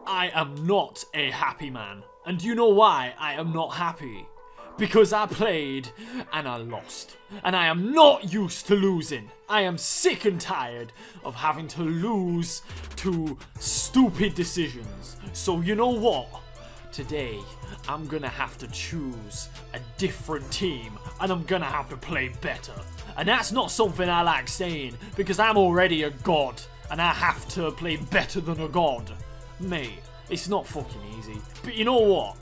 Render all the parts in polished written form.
I am not a happy man. And do you know why I am not happy? Because I played and I lost. And I am not used to losing. I am sick and tired of having to lose to stupid decisions. So you know what? Today, I'm gonna have to choose a different team and I'm gonna have to play better. And that's not something I like saying because I'm already a god and I have to play better than a god. Mate, it's not fucking easy. But you know what?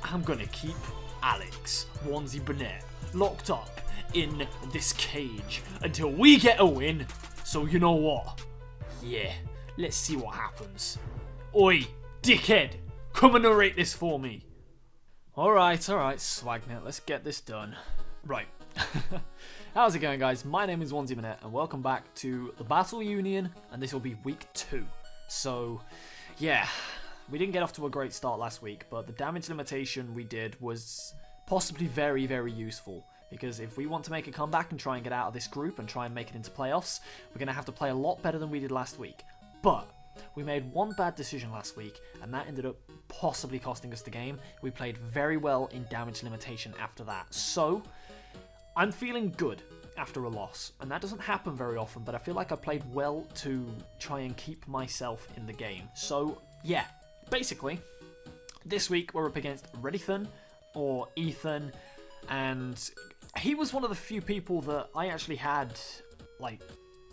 I'm gonna keep Alex Onesie Burnett locked up in this cage until we get a win. So you know what? Yeah, let's see what happens. Oi, dickhead, come and narrate this for me. Alright, Swagnet, let's get this done. Right. How's it going, guys? My name is Onesie Burnett and welcome back to the Battle Union, and this will be week 2. So, yeah, we didn't get off to a great start last week, but the damage limitation we did was possibly very, very useful. Because if we want to make a comeback and try and get out of this group and try and make it into playoffs, we're going to have to play a lot better than we did last week. But we made one bad decision last week, and that ended up possibly costing us the game. We played very well in damage limitation after that. So, I'm feeling good after a loss, and that doesn't happen very often, but I feel like I played well to try and keep myself in the game. So, yeah, basically, this week we're up against Redithan, or Ethan, and he was one of the few people that I actually had, like,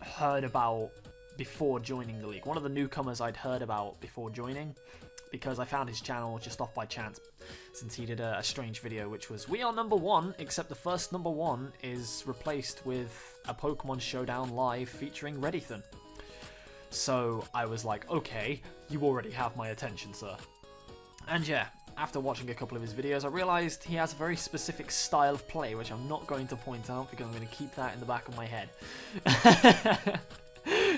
heard about before joining the league. One of the newcomers I'd heard about before joining, because I found his channel just off by chance, since he did a strange video, which was, we are number 1, except the first number 1 is replaced with a Pokemon Showdown live featuring Redithan. So I was like, okay, you already have my attention, sir. And yeah, after watching a couple of his videos, I realised he has a very specific style of play, which I'm not going to point out because I'm going to keep that in the back of my head.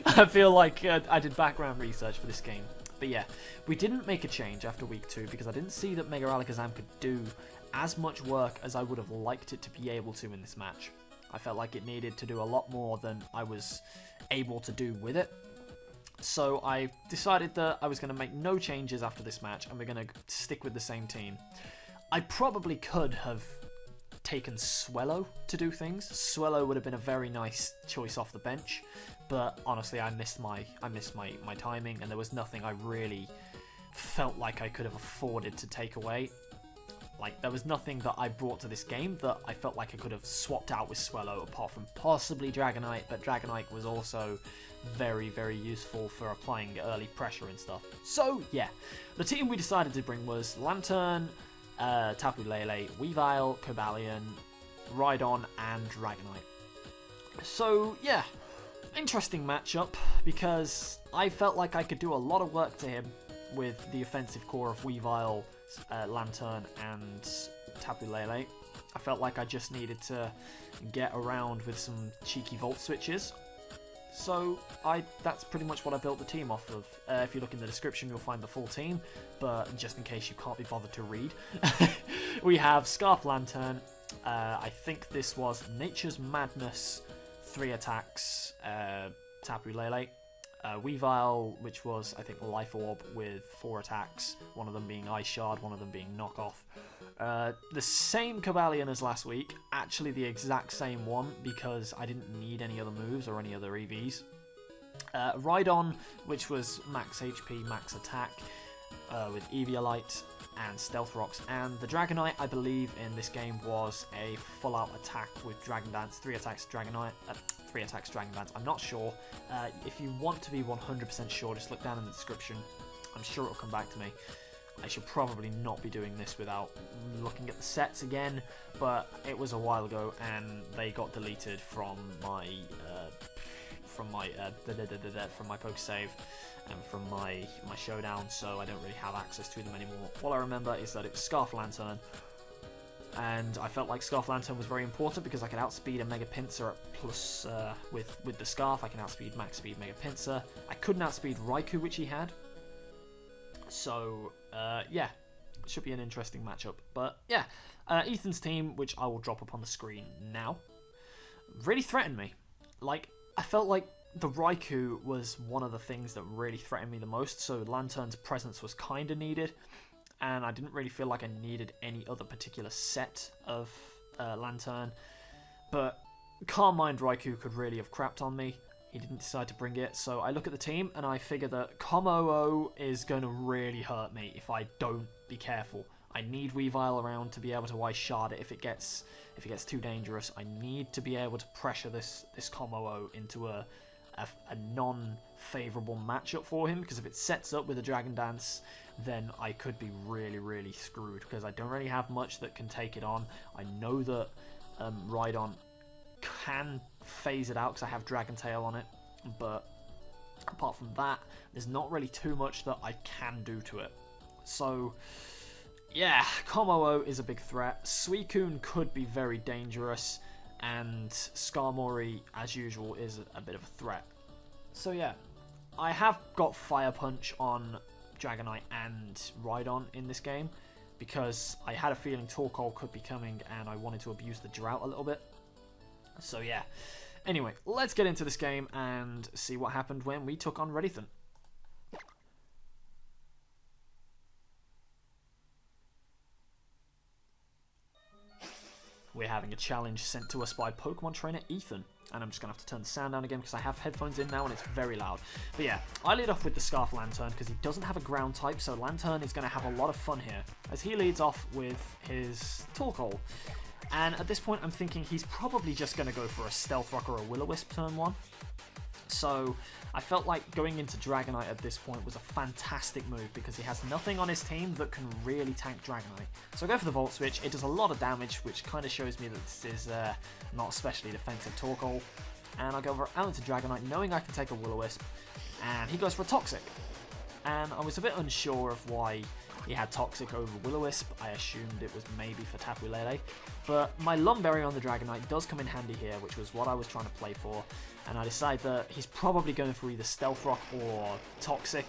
I feel like I did background research for this game. But yeah, we didn't make a change after week 2 because I didn't see that Mega Alakazam could do as much work as I would have liked it to be able to in this match. I felt like it needed to do a lot more than I was able to do with it. So I decided that I was going to make no changes after this match and we're going to stick with the same team. I probably could have taken Swellow to do things. Swellow would have been a very nice choice off the bench, but honestly I missed my timing and there was nothing I really felt like I could have afforded to take away. Like, there was nothing that I brought to this game that I felt like I could have swapped out with Swellow apart from possibly Dragonite, but Dragonite was also very, very useful for applying early pressure and stuff. So, yeah, the team we decided to bring was Lantern, Tapu Lele, Weavile, Cobalion, Rhydon, and Dragonite. So, yeah, interesting matchup because I felt like I could do a lot of work to him with the offensive core of Weavile, Lantern, and Tapu Lele. I felt like I just needed to get around with some cheeky Volt switches. So that's pretty much what I built the team off of. If you look in the description, you'll find the full team, but just in case you can't be bothered to read. We have Scarf Lantern. I think this was Nature's Madness, 3 attacks, Tapu Lele. Weavile, which was, I think, Life Orb with 4 attacks, one of them being Ice Shard, one of them being Knockoff. The same Cobalion as last week, actually the exact same one, because I didn't need any other moves or any other EVs. Rhydon, which was max HP, max attack, with Eviolite and Stealth Rocks, and the Dragonite, I believe, in this game was a full-out attack with Dragon Dance, 3 attacks Dragonite, 3 attacks Dragon Dance, I'm not sure. If you want to be 100% sure, just look down in the description, I'm sure it'll come back to me. I should probably not be doing this without looking at the sets again, but it was a while ago and they got deleted from my PokeSave and from my Showdown, so I don't really have access to them anymore. All I remember is that it was Scarf Lantern, and I felt like Scarf Lantern was very important because I could outspeed a Mega Pinsir plus with the Scarf. I can outspeed max speed Mega Pinsir. I couldn't outspeed Raikou, which he had. So, yeah, it should be an interesting matchup. But, yeah, Ethan's team, which I will drop up on the screen now, really threatened me. Like, I felt like the Raikou was one of the things that really threatened me the most, so Lantern's presence was kind of needed, and I didn't really feel like I needed any other particular set of Lantern, but Calm Mind Raikou could really have crapped on me. He didn't decide to bring it, so I look at the team and I figure that Kommo-o is going to really hurt me if I don't be careful. I need Weavile around to be able to Ice Shard it if it gets too dangerous. I need to be able to pressure this Kommo-o into a non-favourable matchup for him, because if it sets up with a Dragon Dance, then I could be really, really screwed, because I don't really have much that can take it on. I know that Rhydon can phase it out because I have Dragon Tail on it, but apart from that, there's not really too much that I can do to it. So yeah, Kommo-o is a big threat. Suicune could be very dangerous, and Skarmory, as usual, is a bit of a threat. So yeah, I have got Fire Punch on Dragonite and Rhydon in this game, because I had a feeling Torkoal could be coming and I wanted to abuse the drought a little bit. So yeah, anyway, let's get into this game and see what happened when we took on Redithan. We're having a challenge sent to us by Pokemon trainer Ethan, and I'm just going to have to turn the sound down again because I have headphones in now and it's very loud. But yeah, I lead off with the Scarf Lantern because he doesn't have a ground type, so Lantern is going to have a lot of fun here, as he leads off with his Torkoal. And at this point I'm thinking he's probably just going to go for a Stealth Rock or a Will-O-Wisp turn 1. So I felt like going into Dragonite at this point was a fantastic move, because he has nothing on his team that can really tank Dragonite. So I go for the Volt Switch. It does a lot of damage, which kind of shows me that this is not especially defensive Torkoal. And I go out into Dragonite knowing I can take a Will-O-Wisp, and he goes for a Toxic. And I was a bit unsure of why he had Toxic over Will-O-Wisp. I assumed it was maybe for Tapu Lele, but my Lum Berry on the Dragonite does come in handy here, which was what I was trying to play for, and I decide that he's probably going for either Stealth Rock or Toxic,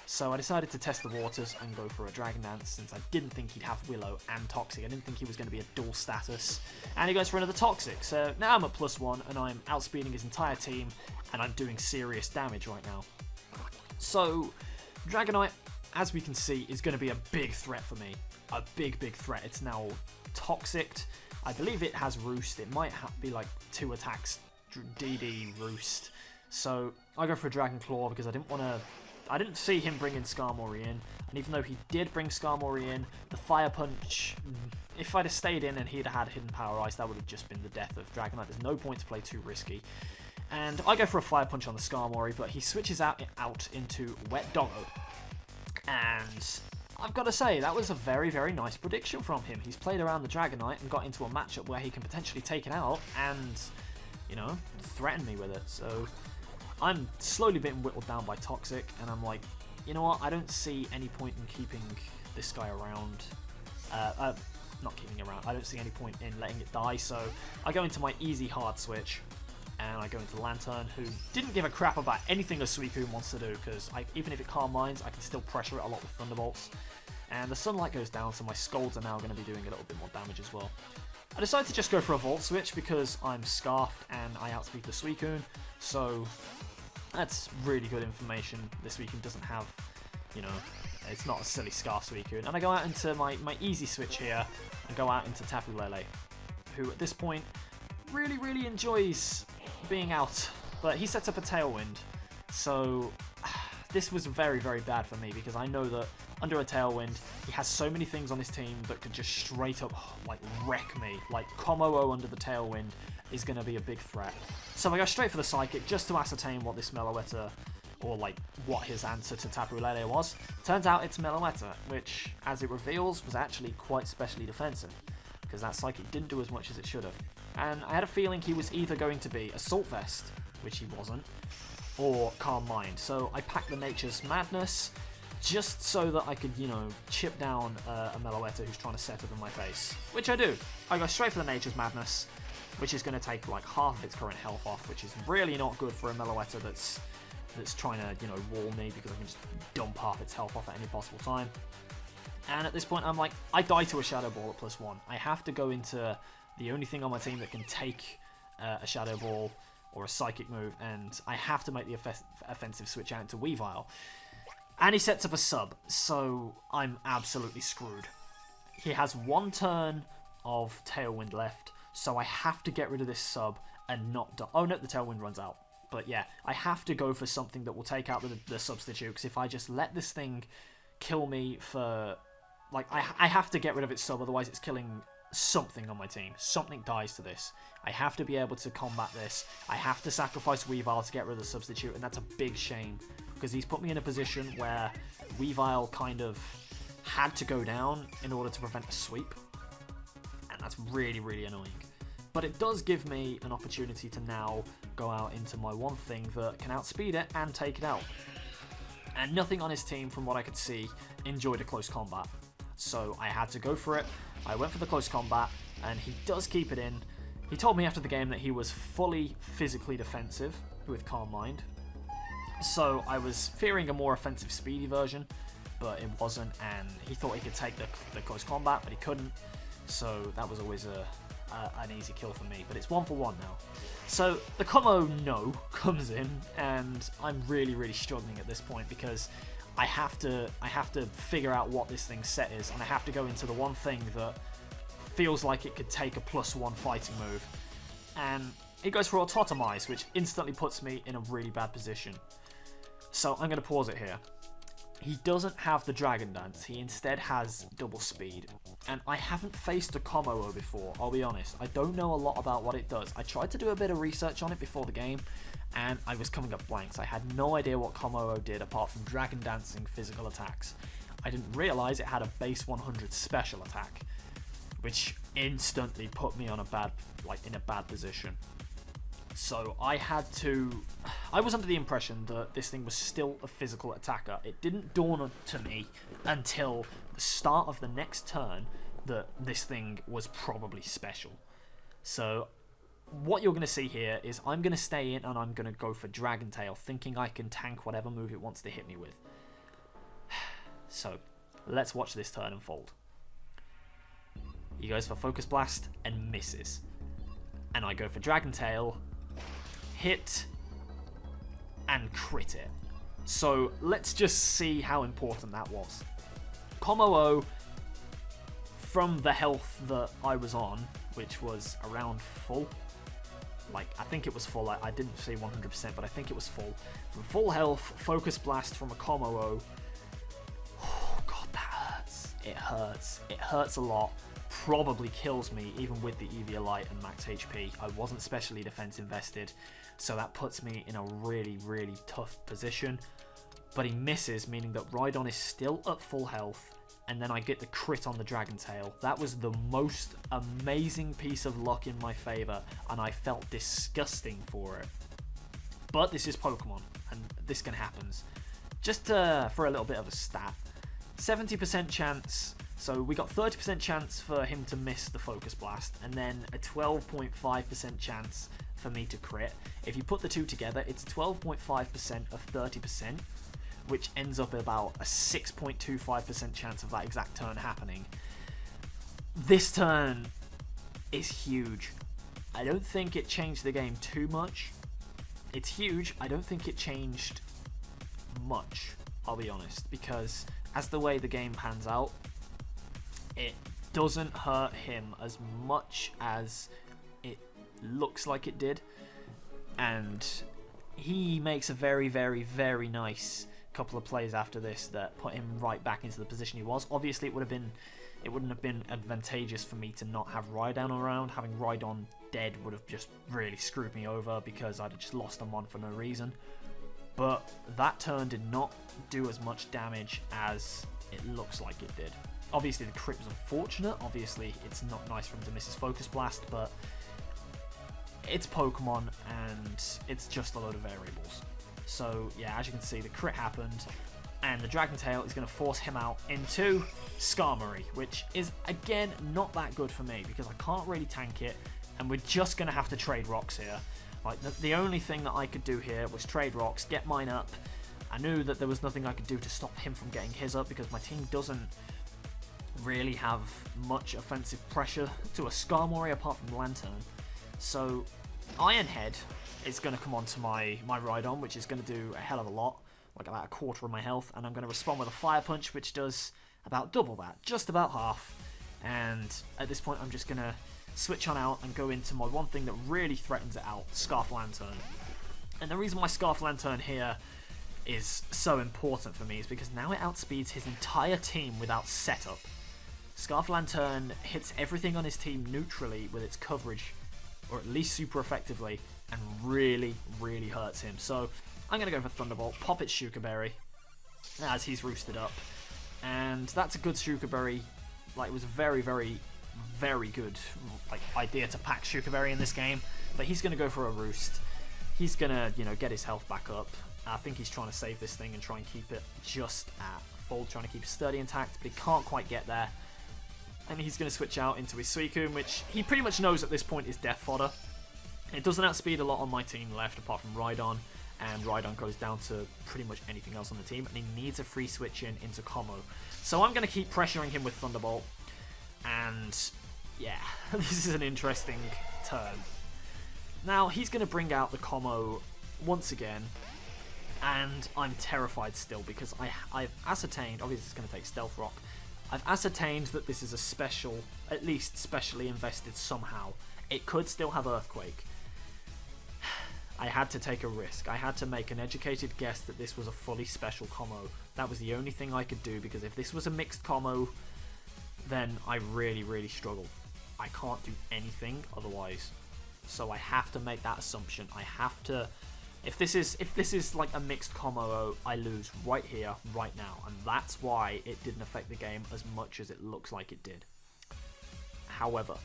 so I decided to test the waters and go for a Dragon Dance, since I didn't think he'd have Willow and Toxic. I didn't think he was going to be a dual status, and he goes for another Toxic, so now I'm at +1 and I'm outspeeding his entire team, and I'm doing serious damage right now. So Dragonite, as we can see, is going to be a big threat for me. A big, big threat. It's now Toxic. I believe it has Roost. It might be like 2 attacks, DD, Roost. So I go for a Dragon Claw because I didn't see him bringing Skarmory in. And even though he did bring Skarmory in, the Fire Punch, if I'd have stayed in and he'd had Hidden Power Ice, that would have just been the death of Dragonite. There's no point to play too risky. And I go for a Fire Punch on the Skarmory, but he switches out into Wet Doggo. And I've got to say, that was a very, very nice prediction from him. He's played around the Dragonite and got into a matchup where he can potentially take it out and, you know, threaten me with it. So I'm slowly being whittled down by Toxic, and I'm like, you know what, I don't see any point in keeping this guy around. Not keeping around, I don't see any point in letting it die, so I go into my easy hard switch. And I go into Lantern, who didn't give a crap about anything a Suicune wants to do, because even if it Calm Minds, I can still pressure it a lot with Thunderbolts. And the Sunlight goes down, so my Scalds are now going to be doing a little bit more damage as well. I decided to just go for a Volt Switch because I'm Scarfed and I outspeed the Suicune, so that's really good information. The Suicune doesn't have, you know, it's not a silly Scarf Suicune. And I go out into my easy switch here and go out into Tapu Lele, who at this point really, really enjoys being out, but he sets up a Tailwind, so this was very, very bad for me, because I know that under a Tailwind he has so many things on his team that could just straight up like wreck me. Like Kommo-o under the Tailwind is going to be a big threat, so I go straight for the Psychic just to ascertain what this Meloetta, or like what his answer to Tapu Lele was. Turns out it's Meloetta, which, as it reveals, was actually quite specially defensive, because that Psychic didn't do as much as it should have. And I had a feeling he was either going to be Assault Vest, which he wasn't, or Calm Mind. So I packed the Nature's Madness, just so that I could, you know, chip down a Meloetta who's trying to set up in my face. Which I do. I go straight for the Nature's Madness, which is going to take like half of its current health off, which is really not good for a Meloetta that's trying to, you know, wall me, because I can just dump half its health off at any possible time. And at this point I'm like, I die to a Shadow Ball at +1. I have to go into the only thing on my team that can take a Shadow Ball or a psychic move, and I have to make the offensive switch out into Weavile. And he sets up a sub, so I'm absolutely screwed. He has one turn of Tailwind left, so I have to get rid of this sub and not die. Oh no, the Tailwind runs out. But yeah, I have to go for something that will take out the substitute, because if I just let this thing kill me for... Like, I have to get rid of its sub, otherwise it's killing something on my team. Something dies to this. I have to be able to combat this. I have to sacrifice Weavile to get rid of the substitute, and that's a big shame, because he's put me in a position where Weavile kind of had to go down in order to prevent a sweep, and that's really, really annoying. But it does give me an opportunity to now go out into my one thing that can outspeed it and take it out. And nothing on his team, from what I could see, enjoyed a close combat. So I had to go for it. I went for the close combat, and he does keep it in. He told me after the game that he was fully physically defensive with Calm Mind. So I was fearing a more offensive speedy version, but it wasn't, and he thought he could take the close combat, but he couldn't. So that was always an easy kill for me, but it's 1 for 1 now. So the combo no comes in, and I'm really, really struggling at this point, because I have to figure out what this thing's set is, and I have to go into the one thing that feels like it could take a +1 fighting move, and it goes for Autotomize, which instantly puts me in a really bad position. So I'm going to pause it here. He doesn't have the Dragon Dance, he instead has double speed. And I haven't faced a Kommo-o before, I'll be honest. I don't know a lot about what it does. I tried to do a bit of research on it before the game, and I was coming up blanks. I had no idea what Kommo-o did apart from Dragon Dancing physical attacks. I didn't realise it had a base 100 special attack, which instantly put me on in a bad position. So I was under the impression that this thing was still a physical attacker. It didn't dawn to me until the start of the next turn that this thing was probably special. So what you're going to see here is I'm going to stay in and I'm going to go for Dragon Tail, thinking I can tank whatever move it wants to hit me with. So let's watch this turn unfold. He goes for Focus Blast and misses. And I go for Dragon Tail, hit, and crit it. So let's just see how important that was. Kommo-o, from the health that I was on, which was around full, I think it was full, I didn't say 100%, but I think it was full. From full health, Focus Blast from a Kommo-o, oh god, that hurts. It hurts a lot. Probably kills me even with the Eviolite and max HP. I wasn't specially defense invested, so that puts me in a really, really tough position. But he misses, meaning that Rhydon is still at full health, and then I get the crit on the Dragon Tail. That was the most amazing piece of luck in my favour, and I felt disgusting for it. But this is Pokemon, and this can happen. Just for a little bit of a stat, 70% chance. So we got 30% chance for him to miss the Focus Blast, and then a 12.5% chance for me to crit. If you put the two together, it's 12.5% of 30%, which ends up at about a 6.25% chance of that exact turn happening. This turn is huge. I don't think it changed the game too much. It's huge. I don't think it changed much, I'll be honest, because as the way the game pans out, it doesn't hurt him as much as it looks like it did, and he makes a very, very, very nice couple of plays after this that put him right back into the position he was. Obviously, it wouldn't have been advantageous for me to not have Rhydon around. Having Rhydon dead would have just really screwed me over, because I'd have just lost him on for no reason. But that turn did not do as much damage as it looks like it did. Obviously, the crit was unfortunate. Obviously, it's not nice for him to miss his Focus Blast, but it's Pokemon, and it's just a load of variables. So, yeah, as you can see, the crit happened, and the Dragon Tail is going to force him out into Skarmory, which is, again, not that good for me, because I can't really tank it, and we're just going to have to trade rocks here. The only thing that I could do here was trade rocks, get mine up. I knew that there was nothing I could do to stop him from getting his up, because my team doesn't really have much offensive pressure to a Skarmory apart from Lantern. So Iron Head is going to come onto my Rhydon, which is going to do a hell of a lot, like about a quarter of my health, and I'm going to respond with a Fire Punch, which does about double that, just about half. And at this point, I'm just going to switch on out and go into my one thing that really threatens it out, Scarf Lantern. And the reason why Scarf Lantern here is so important for me is because now it outspeeds his entire team without setup. Scarf Lantern hits everything on his team neutrally with its coverage, or at least super effectively, and really, really hurts him. So I'm going to go for Thunderbolt, pop its Shuka Berry as he's roosted up. And that's a good Shuka Berry. Like, it was a very, very, very good idea to pack Shuka Berry in this game. But he's going to go for a roost. He's going to, get his health back up. I think he's trying to save this thing and try and keep it just at full, trying to keep it sturdy intact, but he can't quite get there. And he's going to switch out into his Suicune, which he pretty much knows at this point is death fodder. It doesn't outspeed a lot on my team left, apart from Rhydon, and Rhydon goes down to pretty much anything else on the team, and he needs a free switch in into Como. So I'm going to keep pressuring him with Thunderbolt, and yeah, this is an interesting turn. Now, he's going to bring out the Como once again, and I'm terrified still, because I've ascertained, obviously it's going to take Stealth Rock, I've ascertained that this is a special, at least specially invested somehow. It could still have Earthquake. I had to take a risk. I had to make an educated guess that this was a fully special Como. That was the only thing I could do, because if this was a mixed Como, then I really, really struggle. I can't do anything otherwise. So I have to make that assumption. I have to... If this is like a mixed Como, I lose right here, right now, and that's why it didn't affect the game as much as it looks like it did. However,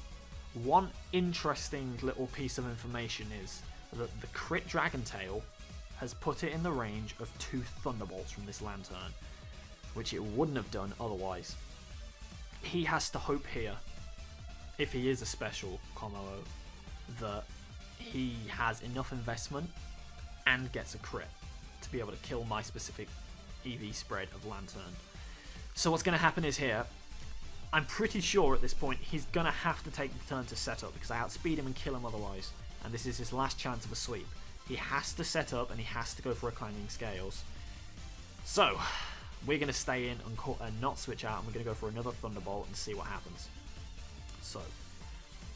one interesting little piece of information is that the crit Dragon Tail has put it in the range of 2 Thunderbolts from this Lantern, which it wouldn't have done otherwise. He has to hope here, if he is a special Como, that he has enough investment and gets a crit to be able to kill my specific EV spread of Lantern. So what's going to happen is here, I'm pretty sure at this point he's going to have to take the turn to set up, because I outspeed him and kill him otherwise, and this is his last chance of a sweep. He has to set up and he has to go for a Clanging Scales. So we're going to stay in and not switch out, and we're going to go for another Thunderbolt and see what happens. So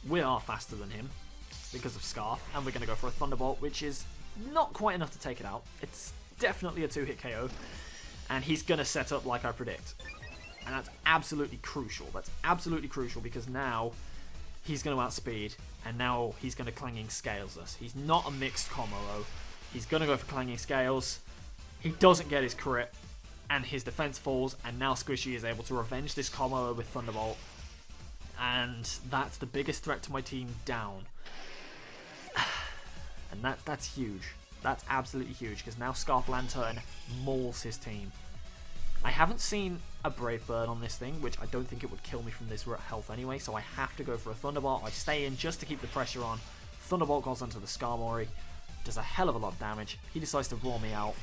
we are faster than him because of Scarf, and we're going to go for a Thunderbolt, which is not quite enough to take it out. It's definitely a 2-hit KO, and he's going to set up like I predict. And that's absolutely crucial. That's absolutely crucial, because now he's going to outspeed, and now he's going to Clanging Scales us. He's not a mixed Como. He's going to go for Clanging Scales. He doesn't get his crit, and his defense falls, and now Squishy is able to revenge this Como with Thunderbolt. And that's the biggest threat to my team down. And that's huge. That's absolutely huge, because now Scarf Lantern mauls his team. I haven't seen a Brave Bird on this thing, which I don't think it would kill me from this health anyway, so I have to go for a Thunderbolt. I stay in just to keep the pressure on. Thunderbolt goes onto the Skarmory, does a hell of a lot of damage. He decides to roar me out,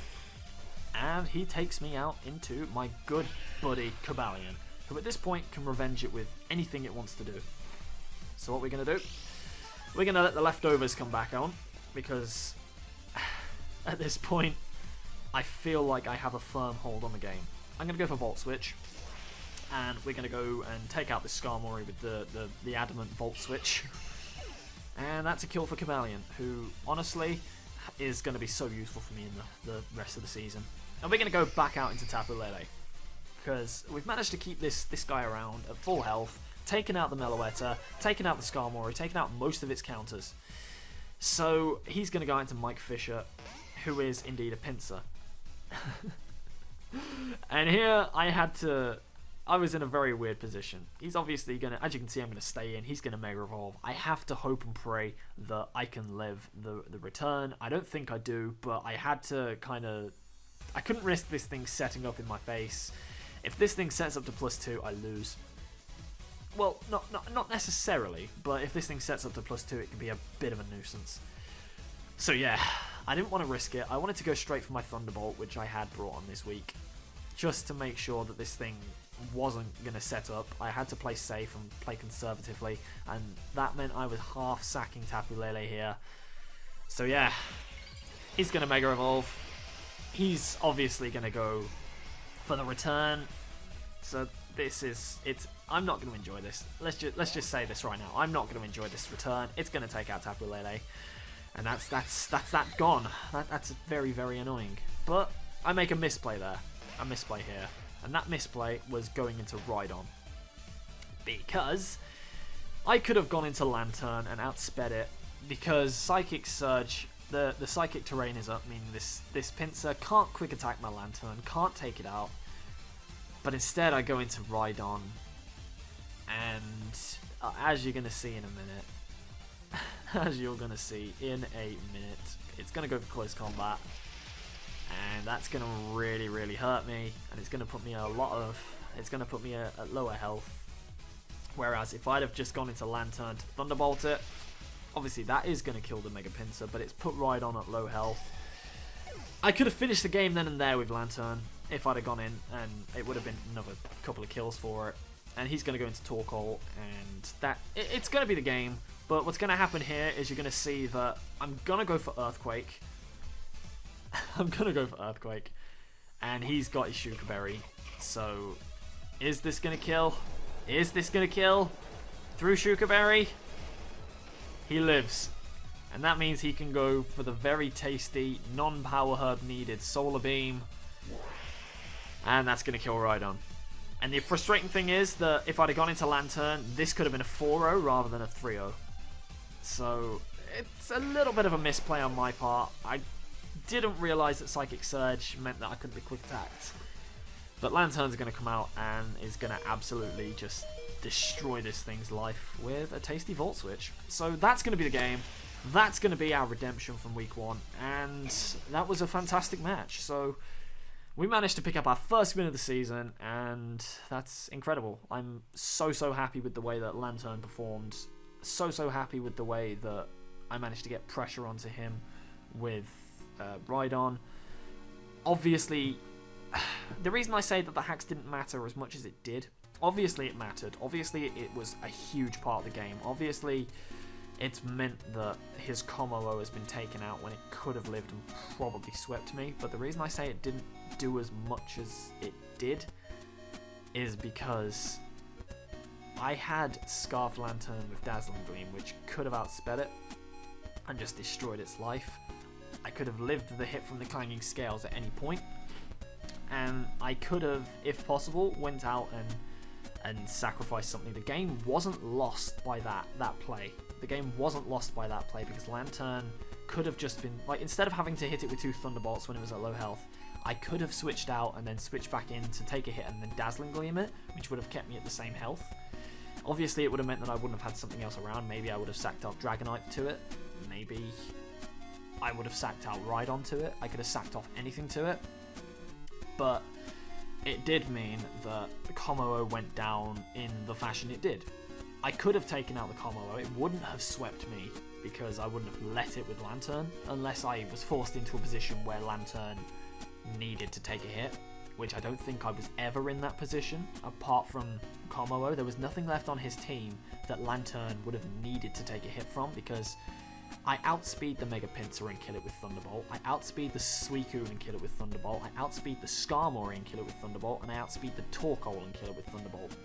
and he takes me out into my good buddy Cobalion, who at this point can revenge it with anything it wants to do. So what we're going to do, we're going to let the leftovers come back on, because at this point I feel like I have a firm hold on the game. I'm going to go for Volt Switch, and we're going to go and take out this Skarmory with the Adamant Volt Switch. And that's a kill for Cobalion, who honestly is going to be so useful for me in the rest of the season. And we're going to go back out into Tapu Lele, because we've managed to keep this guy around at full health, taken out the Meloetta, taken out the Skarmory, taken out most of its counters. So he's going to go into Mike Fisher, who is indeed a Pinsir. And here I was in a very weird position. He's obviously going to, as you can see, I'm going to stay in. He's going to Mega Evolve. I have to hope and pray that I can live the return. I don't think I do, but I had to I couldn't risk this thing setting up in my face. If this thing sets up to +2, I lose. Well, not necessarily, but if this thing sets up to +2, it can be a bit of a nuisance. So yeah, I didn't want to risk it. I wanted to go straight for my Thunderbolt, which I had brought on this week, just to make sure that this thing wasn't going to set up. I had to play safe and play conservatively, and that meant I was half sacking Tapu Lele here. So yeah, he's going to Mega Evolve. He's obviously going to go for the return. So I'm not going to enjoy this. Let's just say this right now. I'm not going to enjoy this return. It's going to take out Tapu Lele. And that's that gone. That's very, very annoying. But I make a misplay there. A misplay here. And that misplay was going into Rhydon. Because I could have gone into Lantern and outsped it. Because Psychic Surge, the Psychic terrain is up, meaning this Pinsir can't quick attack my Lantern, can't take it out. But instead I go into Rhydon. And as you're going to see in a minute, it's going to go for close combat. And that's going to really, really hurt me. And it's going to put me at lower health. Whereas if I'd have just gone into Lantern to Thunderbolt it, obviously that is going to kill the Mega Pinsir, but it's put Rhydon at low health. I could have finished the game then and there with Lantern if I'd have gone in, and it would have been another couple of kills for it. And he's going to go into Torkoal, and it's going to be the game. But what's going to happen here is you're going to see that I'm going to go for Earthquake. And he's got his Shuka Berry. So, is this going to kill? Through Shuka Berry? He lives. And that means he can go for the very tasty, non-power herb needed Solar Beam. And that's going to kill Rhydon. And the frustrating thing is that if I'd have gone into Lantern, this could have been a 4-0 rather than a 3-0. So, it's a little bit of a misplay on my part. I didn't realise that Psychic Surge meant that I couldn't be quick attacked. But Lantern's going to come out and is going to absolutely just destroy this thing's life with a tasty Volt Switch. So that's going to be the game. That's going to be our redemption from week 1. And that was a fantastic match. So we managed to pick up our first win of the season, and that's incredible. I'm so happy with the way that Lantern performed. So happy with the way that I managed to get pressure onto him with Rhydon. Obviously, the reason I say that the hacks didn't matter as much as it did, obviously it mattered. Obviously it was a huge part of the game. Obviously it's meant that his Kommo has been taken out when it could have lived and probably swept me. But the reason I say it didn't do as much as it did is because I had Scarf Lantern with Dazzling Gleam, which could have outsped it and just destroyed its life. I could have lived the hit from the Clanging Scales at any point, and I could have, if possible, went out and sacrificed something. The game wasn't lost by that play. The game wasn't lost by that play because Lantern could have just been, like, instead of having to hit it with 2 Thunderbolts when it was at low health, I could have switched out and then switched back in to take a hit and then Dazzling Gleam it, which would have kept me at the same health. Obviously, it would have meant that I wouldn't have had something else around. Maybe I would have sacked out Dragonite to it. Maybe I would have sacked out Rhydon to it. I could have sacked off anything to it. But it did mean that the Kommo went down in the fashion it did. I could have taken out the Kommo. It wouldn't have swept me because I wouldn't have let it with Lantern unless I was forced into a position where Lantern needed to take a hit, which I don't think I was ever in that position. Apart from Kommo, there was nothing left on his team that Lantern would have needed to take a hit from because I outspeed the Mega Pinsir and kill it with Thunderbolt. I outspeed the Suicune and kill it with Thunderbolt. I outspeed the Skarmory and kill it with Thunderbolt. And I outspeed the Torkoal and kill it with Thunderbolt.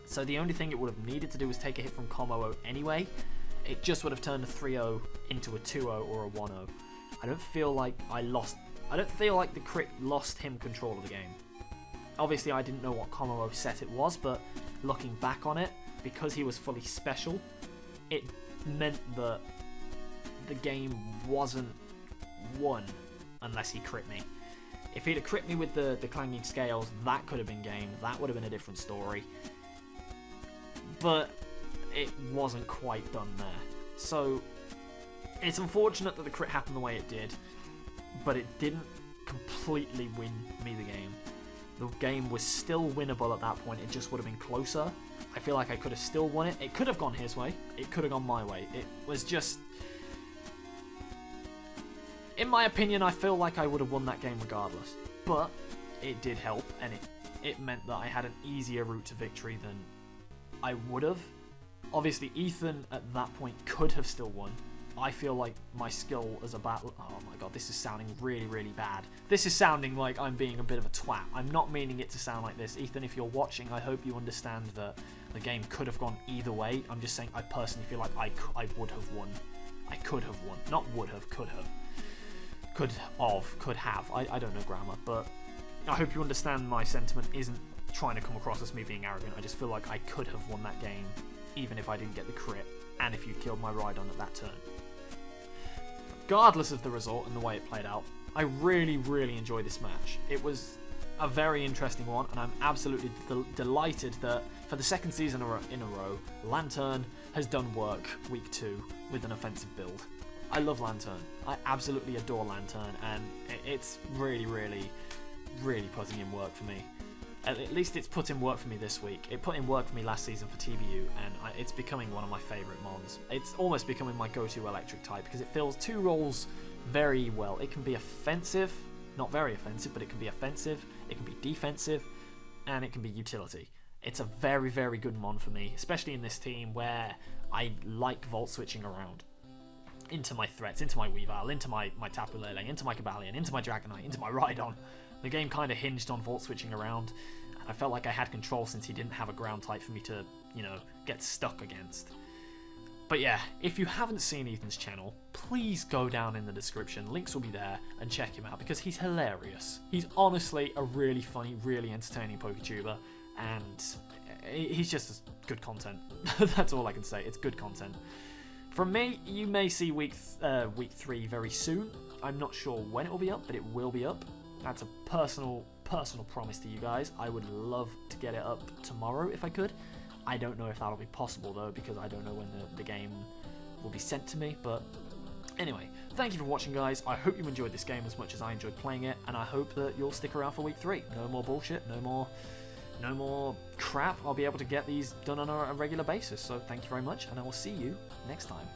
So the only thing it would have needed to do was take a hit from Kommo anyway. It just would have turned a 3-0 into a 2-0 or a 1-0. I don't feel like the crit lost him control of the game. Obviously, I didn't know what Kommo set it was, but looking back on it, because he was fully special, it meant that the game wasn't won unless he crit me. If he'd have crit me with the Clanging Scales, that could have been game. That would have been a different story. But it wasn't quite done there. So it's unfortunate that the crit happened the way it did, but it didn't completely win me the game. The game was still winnable at that point. It just would have been closer. I feel like I could have still won it. It could have gone his way. It could have gone my way. It was just... In my opinion, I feel like I would have won that game regardless. But it did help, and it meant that I had an easier route to victory than I would have. Obviously, Ethan at that point could have still won. I feel like my skill as a battle... Oh my god, this is sounding really, really bad. This is sounding like I'm being a bit of a twat. I'm not meaning it to sound like this. Ethan, if you're watching, I hope you understand that the game could have gone either way. I'm just saying I personally feel like I would have won. I could have won. Not would have, could have. Could have. I don't know grammar, but I hope you understand my sentiment isn't trying to come across as me being arrogant. I just feel like I could have won that game, even if I didn't get the crit, and if you killed my Rhydon at that turn. Regardless of the result and the way it played out, I really, really enjoyed this match. It was a very interesting one, and I'm absolutely delighted that for the second season in a row, Lantern has done work week 2 with an offensive build. I love Lantern. I absolutely adore Lantern, and it's really, really, really putting in work for me. At least it's put in work for me this week. It put in work for me last season for TBU, and it's becoming one of my favourite mons. It's almost becoming my go-to electric type because it fills 2 roles very well. It can be offensive, not very offensive, but it can be offensive, it can be defensive, and it can be utility. It's a very, very good mon for me, especially in this team where I like Volt switching around into my threats, into my Weavile, into my Tapu Lele, into my Cobalion, into my Dragonite, into my Rhydon. The game kind of hinged on Volt switching around, and I felt like I had control since he didn't have a ground type for me to, you know, get stuck against. But yeah, if you haven't seen Ethan's channel, please go down in the description, links will be there, and check him out because he's hilarious. He's honestly a really funny, really entertaining PokeTuber, and he's just good content. That's all I can say, it's good content. From me, you may see week 3 very soon. I'm not sure when it will be up, but it will be up. That's a personal promise to you guys. I would love to get it up tomorrow if I could. I don't know if that'll be possible though, because I don't know when the game will be sent to me. But anyway, thank you for watching, guys. I hope you enjoyed this game as much as I enjoyed playing it, and I hope that you'll stick around for week 3. No more bullshit, no more crap. I'll be able to get these done on a regular basis. So thank you very much, and I will see you next time.